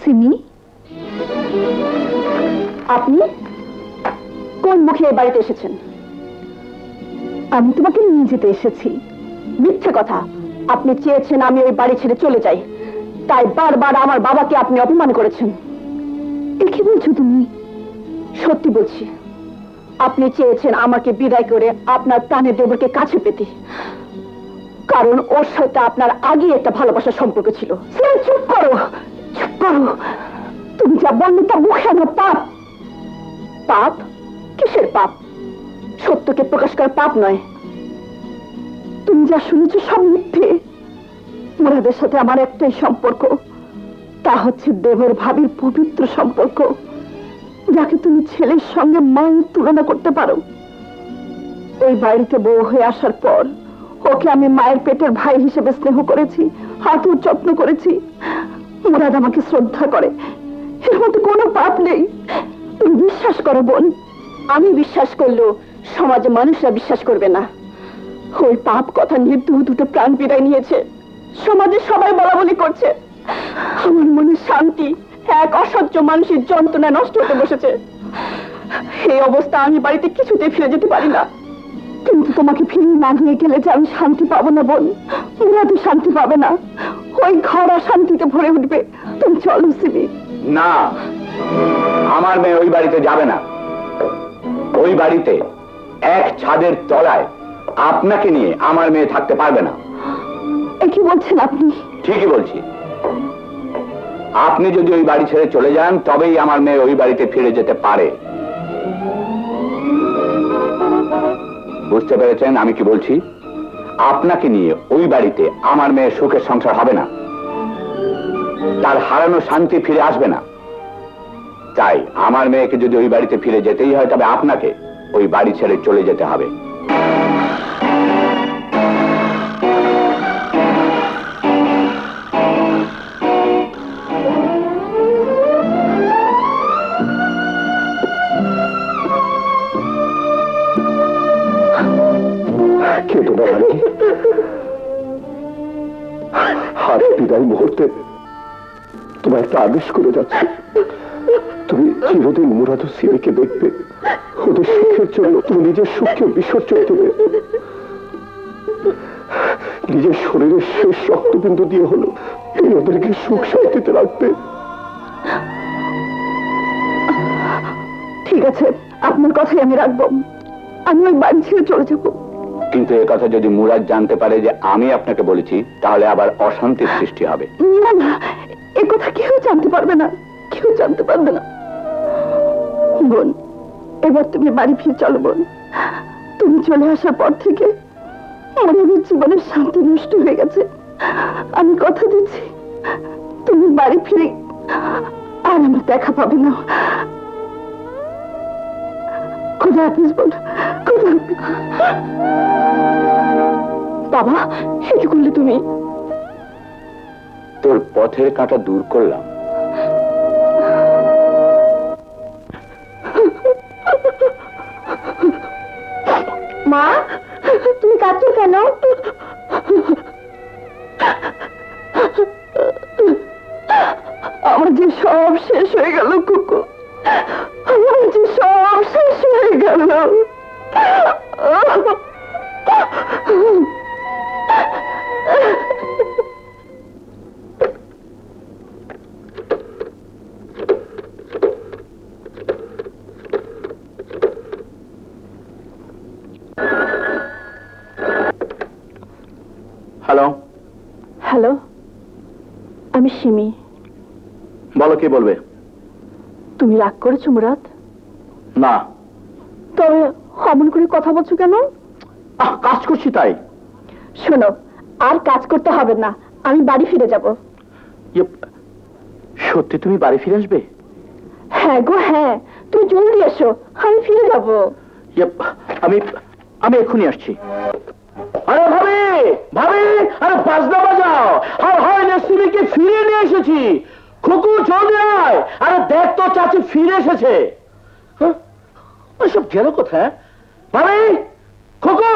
সিমি, আপনি কোন মুখে এই বাড়িতে এসেছেন? আমি তোমাকে নিয়ে যেতে এসেছি। মিথ্যে কথা। আপনি চেয়েছেন আমি ওই বাড়ি ছেড়ে চলে যাই, তাই বারবার আমার বাবাকে আপনি অপমান করেছেন। এ কি বলছো তুমি? সত্যি বলছি। আপনি চেয়েছেন আমাকে বিদায় করে আপনার প্রাণের দেবরকে কাছে পেতে, কারণ ওর সাথে আপনার আগে একটা ভালোবাসার সম্পর্ক ছিল। চুপ করো, চুপ করো। তুমি যা বললে তা মুখে আনো পাপ। পাপ? কিসের পাপ? সত্যকে প্রকাশ করার পাপ নয়। তুমি যা শুনেছো সব মিথ্যে। মুরাদের সাথে আমার একটাই সম্পর্ক, তা হচ্ছে দেবর ভাবির পবিত্র সম্পর্ক, যাকে তুমি ছেলের সঙ্গে মায়ের তুলনা করতে পারো। ওই বাড়িতে বউ হয়ে আসার পর ওকে আমি মায়ের পেটের ভাই হিসেবে স্নেহ করেছি, হাতুর যত্ন করেছি। মুরাদ আমাকে শ্রদ্ধা করে, এর মধ্যে কোনো পাপ নেই। তুমি বিশ্বাস করো বোন। আমি বিশ্বাস করলেও সমাজে মানুষরা বিশ্বাস করবে না। ওই পাপ কথা নিয়ে দুটো প্রাণ বিদায় নিয়েছে, সমাজে সবাই বলা বলি করছে। আমার মনে শান্তি এক অসহ্য মানসিক যন্ত্রণা নষ্ট হতে বসেছে। এই অবস্থা আমি বাড়িতে কিছুতে ফিরে যেতে পারি না। কিন্তু তোমাকে ফিরে না নিয়ে গেলে যে আমি শান্তি পাবো না বোন, মুরাদও শান্তি পাবে না। ওই ঘর অশান্তিতে ভরে উঠবে। তুমি চলো সিমি। না, আমার মেয়ে ওই বাড়িতে যাবে না। ওই বাড়িতে এক ছাদের তলায় আপনাকে নিয়ে আমার মেয়ে থাকতে পারবে না। এ কি বলছেন আপনি? ঠিকই বলছি। আপনি যদি ওই বাড়ি ছেড়ে চলে যান তবেই আমার মেয়ে ওই বাড়িতে ফিরে যেতে পারে। বুঝতে পেরেছেন আমি কি বলছি? আপনাকে নিয়ে ওই বাড়িতে আমার মেয়ের সুখের সংসার হবে না, তার হারানো শান্তি ফিরে আসবে না। তাই আমার মেয়েকে যদি ওই বাড়িতে ফিরে যেতেই হয় তবে আপনাকে ওই বাড়ি ছেড়ে চলে যেতে হবে। আর বিদায় মুহূর্তে তোমার একটা আদেশ করে যাচ্ছে, তুমি চিরদিন মুরাদ ও সিমিকে দেখবে। ওদের সুখের জন্য তুমি নিজের সুখকে বিসর্জন দেবে। নিজের শরীরের শেষ রক্তবিন্দু দিয়ে হলো তুমি ওদেরকে সুখ শান্তিতে রাখবে। ঠিক আছে, আপনার কথাই আমি রাখবো। আমি ওই বাড়ি ছেড়ে চলে যাবো। কিন্তু এ কথা যদি মুরাদ জানতে পারে যে আমি আপনাকে বলেছি তাহলে আবার অশান্তির সৃষ্টি হবে। না না, এ কথা কেউ জানতে পারবে না, কেউ জানতে পারবে না। বোন, এবার তুমি বাড়ি ফিরে চলো বোন। তুমি চলে আসার পর থেকে আমাদের জীবনের শান্তি নষ্ট হয়ে গেছে। আমি কথা দিচ্ছি তুমি বাড়ি ফিরে আর আমার দেখা পাবে না। খোদা হাফেজ বোন, খোদা হাফেজ। বাবা, কি করলে তুমি? তোর পথের কাঁটা দূর করলাম। মা, তুমি কাঁদছো কেন? আমার যে সব শেষ হয়ে গেল কুকু, আমার যে সব শেষ হয়ে গেল। হ্যালো। হ্যালো, আমি সিমি। বলো, কি বলবে? তুমি রাগ করেছো মুরাদ? না। তবে অমন করে কথা বলছো কেন? কাজ করছি তাই। শোনো, আর কাজ করতে হবে না, আমি বাড়ি ফিরে যাব। সত্যি তুমি বাড়ি ফিরে আসবে? হ্যাঁ গো হ্যাঁ, তুমি জলদি এসো, আমি ফিরে যাব। আমি আমি এক্ষুনি আসছি। আরে ভাবি, ভাবি, আরে বাজনা বাজাও। আর হয় না, সিমিকে ফিরে নিয়ে এসেছি। খুকু জলদি আয়। আরে দেখ তো, চাচি ফিরে এসেছে। ওইসব গেল কোথায়? ভাবি, খুকু,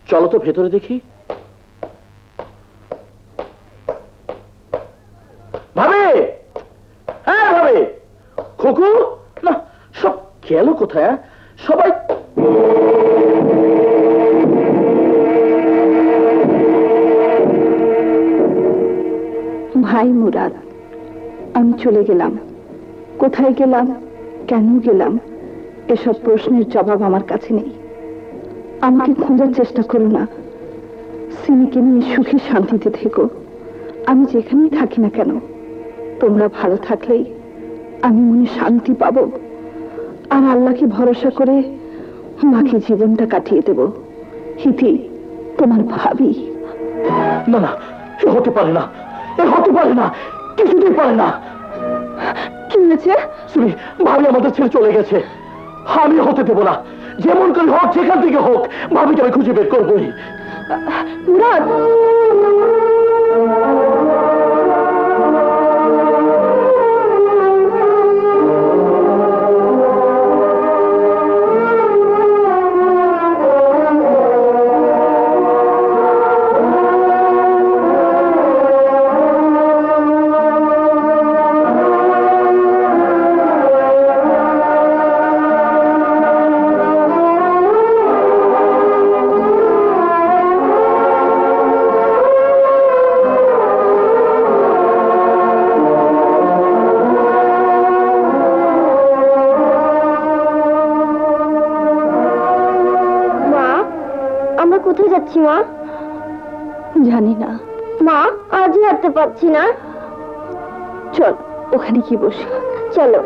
চলো তো ভেতরে দেখি। ভাবি, খোকু না, সব গেল কোথায়? সবাই ভাই মুরাদ, আমি চলে গেলাম। কোথায় গেলাম, কেন গেলাম, এসব প্রশ্নের জবাব আমার কাছে নেই। আমাকে খোঁজার চেষ্টা করো না। সিমিকে নিয়ে সুখী শান্তিতে থেকো। আমি যেখানেই থাকি না কেন, তোমরা ভালো থাকলেই আমি মনে শান্তি পাবো। আর আল্লাহকে ভরসা করে বাকি জীবনটা কাটিয়ে দেব। হিতি, তোমার ভাবি। না না, এ হতে পারে না, এ হতে পারে না, কিছুতেই পারে না। কি হয়েছে? সুমি, ভাবি আমাদের ছেড়ে চলে গেছে। আমি হতে দেব না। যেমন করে হোক, যেখান থেকে হোক, ভাবিকে আমি খুঁজে বের করবোই। মুরাদ, কোথায় যাচ্ছি মা? জানি না মা, আজই হাঁটতে পারছি না। চল ওখানে কি বসি। চলো।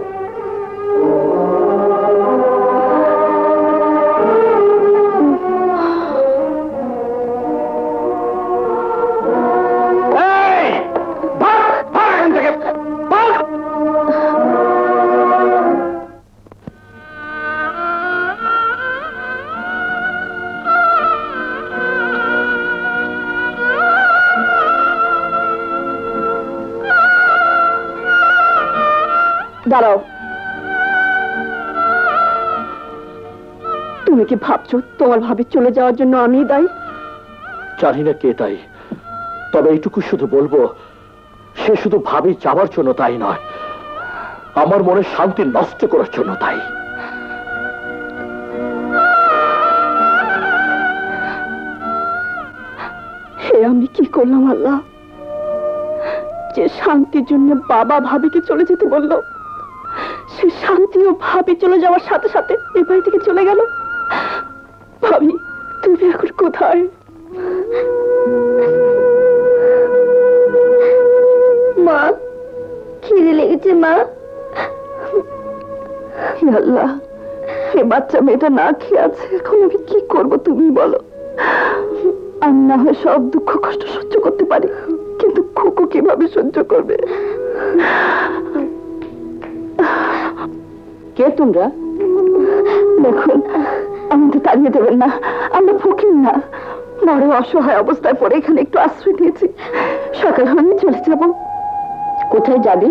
দাঁড়াও, তুমি কি ভাবছো তোমার ভাবি চলে যাওয়ার জন্য আমি দায়ী? জানি না কে দায়ী, তবে এইটুকু শুধু বলবো, সে শুধু ভাবি যাওয়ার জন্য দায়ী নয়, আমার মনে শান্তি নষ্ট করার জন্য দায়ী। হে আমি কি করলাম আল্লাহ, যে শান্তির জন্য বাবা ভাবিকে চলে যেতে বললো, সে শান্তি ও ভাবি চলে যাওয়ার সাথে সাথে এই বাড়ি থেকে চলে গেল। ভাবি, তুমি এখন কোথায়? মা, খিদে লেগেছে মা। হে আল্লাহ, হে বাচ্চা মেয়েটা না খেয়ে আছে, এখন আমি কি করব তুমি বলো। আমি না হয় সব দুঃখ কষ্ট সহ্য করতে পারি, কিন্তু খুকু কিভাবে সহ্য করবে? কে তোমরা? দেখুন, আমাদের তাড়িয়ে দেবেন না, আমরা ফকির না, বড় অসহায় অবস্থায় পড়ে এখানে একটু আশ্রয় দিয়েছি। সকাল হলে চলে যাব। কোথায় যাবে?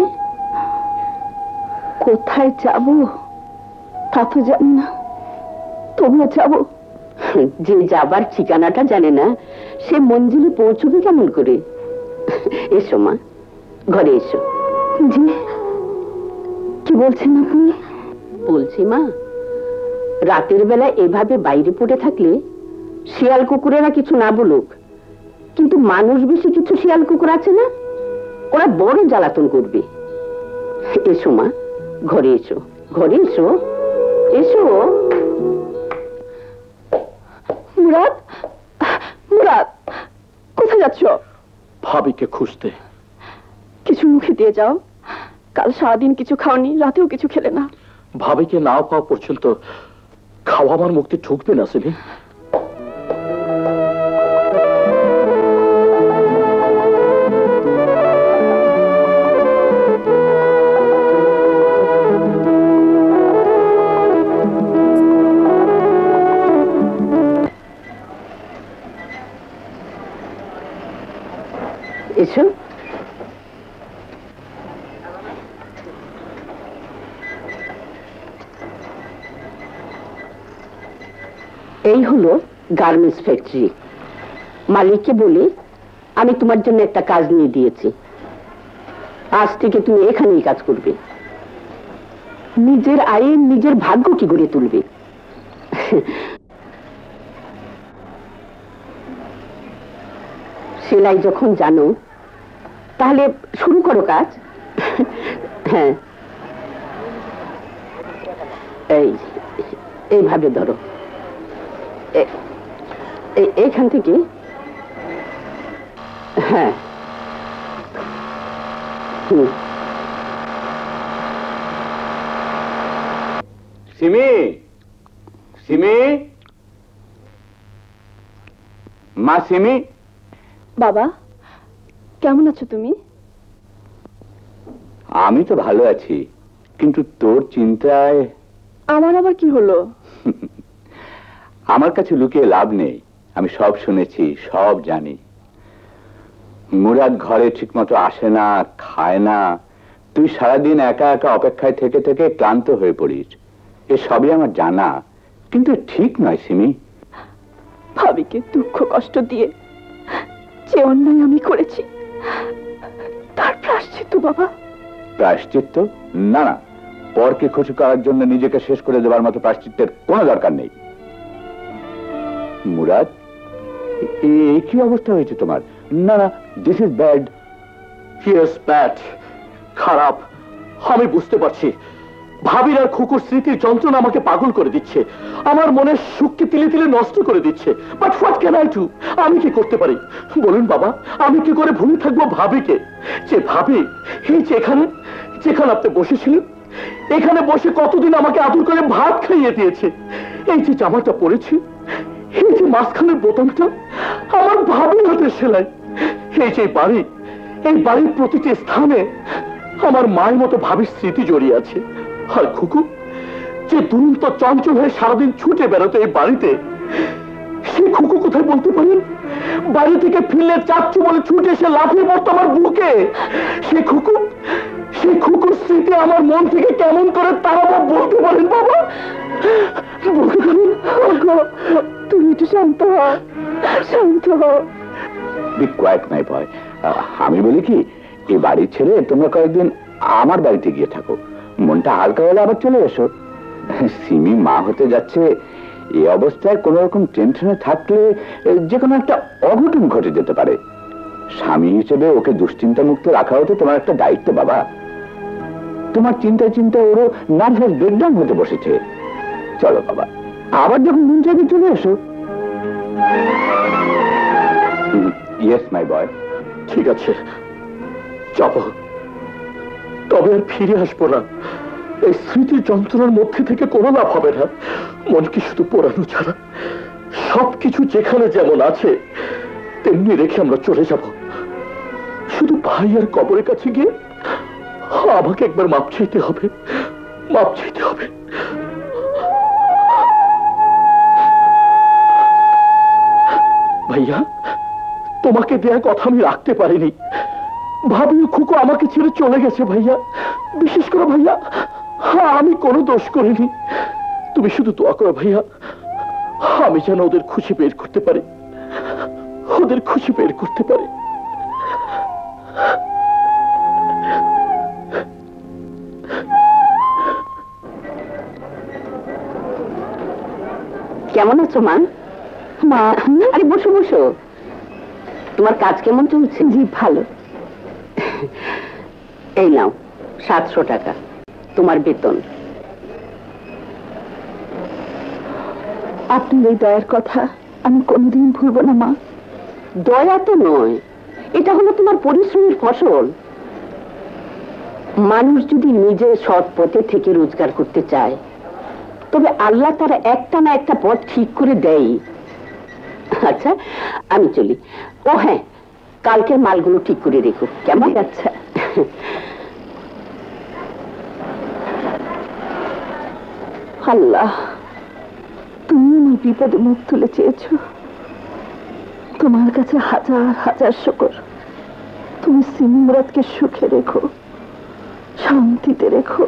কোথায় যাব তা তো জানি না, তোমরা যাবো। যে যাবার ঠিকানাটা জানে না, সে মঞ্জিলে পৌঁছবে কেমন করে? এসো মা, ঘরে এসো। জি, কি বলছেন আপনি? বলছি মা, রাতের বেলা এভাবে বাইরে পড়ে থাকলে শিয়াল কুকুরেরা কিছু না বলুক, কিন্তু মানুষ বেশি কিছু শিয়াল কুকুর আছে না, ওরা বড় জ্বালাতন করবে। এসো মা, ঘরে এসো, ঘরে এসো, এসো। মুরাদ, মুরাদ, কোথায় যাচ্ছ? ভাবিকে খুঁজতে। কিছু মুখে দিয়ে যাও, কাল সারাদিন কিছু খাওনি, রাতেও কিছু খেলে না। ভাবিকে না পাওয়া পর্যন্ত খাওয়া আমার মুক্তি ঢুকবে না সিমি। এসো। এই হলো গার্মেন্টস ফ্যাক্টরি। মালিককে বলে আমি তোমার জন্য একটা কাজ নিয়ে দিয়েছি, আজ থেকে তুমি এখানেই কাজ করবে। নিজের আয়ে নিজের ভাগ্য কি গড়ে তুলবে। সেলাই যখন জানো তাহলে শুরু করো কাজ। হ্যাঁ, এইভাবে ধরো, এইখান থেকে। হ্যাঁ, সিমি, সিমি, মা সিমি। বাবা, কেমন আছো তুমি? আমি তো ভালো আছি, কিন্তু তোর চিন্তায়। আমার আবার কি হলো? আমার কাছে লুকিয়ে লাভ নেই, আমি সব শুনেছি, সব জানি। মুরাদ ঘরে ঠিক মতো আসে না, খায় না, তুই সারাদিন একা একা অপেক্ষায় থেকে থেকে ক্লান্ত হয়ে পড়িস। এ সবই আমার জানা, কিন্তু ঠিক নয় সিমি। ভাবিকে দুঃখ কষ্ট দিয়ে যে অন্যায় আমি করেছি তার প্রায়শ্চিত্ত বাবা। প্রায়শ্চিত্ত? না না, পরকে খুশি করার জন্য নিজেকে শেষ করে দেওয়ার মতো প্রায়শ্চিত্তের কোনো দরকার নেই। মুরাদ, কি অবস্থা হয়েছে তোমার? না না, this is bad. Yes, bad, খারাপ। আমি বুঝতে পারছি ভাবির আর খুকুর স্মৃতির যন্ত্রণা আমাকে পাগল করে দিচ্ছে, আমার মনের সুখকে তিলে তিলে নষ্ট করে দিচ্ছে। But what can I do? আমি কি করতে পারি বলুন বাবা? আমি কি করে ভুলে থাকবো ভাবিকে? যে ভাবি এই যেখানে যেখানে আপনি বসেছিলেন, এখানে বসে কতদিন আমাকে আদর করে ভাত খাইয়ে দিয়েছে। এই যে জামাটা পরেছি, এই যে মাঝখানের বোতামটা আমার ভাবির হাতের সেলাই, এই যে বাড়ি, এই বাড়ির প্রতিটি স্থানে আমার মায়ের মতো ভাবির স্মৃতি জড়িয়ে আছে। আর খুকু যে দুরন্ত চঞ্চল হয়ে সারাদিন ছুটে বেড়াতো এই বাড়িতে, সেই খুকু কোথায় বলতে পারেন? বাড়ি থেকে ফিরলে চাচ্ছু বলে ছুটে এসে লাফিয়ে পড়তো আমার বুকে। সেই খুকুর স্মৃতি আমার মন থেকে কেমন করে তারা বলতে পারেন বাবা? বলতে পারেন? তুমি একটু শান্ত হও, শান্ত হও। বি কোয়াইট মাই বয়। আমি বলি কি, এই বাড়ি ছেড়ে তোমরা কয়েকদিন আমার বাড়িতে গিয়ে থাকো, মনটা হালকা হলে আবার চলে এসো। সিমি মা হতে যাচ্ছে, এই অবস্থায় কোন রকম টেনশনে থাকলে যে কোনো একটা অঘটন ঘটে যেতে পারে। স্বামী হিসেবে ওকে দুশ্চিন্তা মুক্ত রাখা হতো তোমার একটা দায়িত্ব বাবা। তোমার চিন্তায় চিন্তায় ওরও নার্ভাস ব্রেকডাউন হতে বসেছে। চলো বাবা, আবার যখন মন চাইবে চলে এসো। ইয়েস মাই বয়। ঠিক আছে, যাবো, তবে আর ফিরে আসবো না। এই স্মৃতির যন্ত্রণার মধ্যে থেকে কোনো লাভ হবে না, মনকে শুধু পোড়ানো ছাড়া। সবকিছু যেখানে যেমন আছে তেমনি রেখে আমরা চলে যাব। শুধু ভাই আর কবরের কাছে গিয়ে আমাকে একবার মাপ চাইতে হবে, মাপ চাইতে হবে। ভাইয়া, তোমাকে দেয়া কথা আমি রাখতে পারিনি। ভাবি খুকু আমাকে ছেড়ে চলে গেছে ভাইয়া। বিশেষ করে ভাইয়া, আমি কোনো দোষ করিনি। তুমি শুধু দোয়া করো ভাইয়া, আমি যেন ওদের খুশি বের করতে পারি, ওদের খুশি বের করতে পারি। কেমন আছো মা? মা, আরে বসো বসো। তোমার কাজ কেমন চলছে? জি ভালো। এই নাও 700 টাকা তোমার বেতন। আপনার এই দয়ার কথা আমি কোনোদিন ভুলবো না মা। দয়া তো নয়, এটা হলো তোমার পরিশ্রমের ফসল। মানুষ যদি নিজে সৎ পথে থেকে রোজগার করতে চায়, তবে আল্লাহ তারা একটা না একটা পথ ঠিক করে দেয়। আচ্ছা আমি চলি। ও হ্যাঁ, কালকের মালগুলো ঠিক করে রেখো, কেমন? আচ্ছা। আল্লাহ, তুমি আমার বিপদে মুখ তুলে চেয়েছো, তোমার কাছে হাজার হাজার শুকর। তুমি সিমরাতকে সুখে রেখো, শান্তিতে রেখো।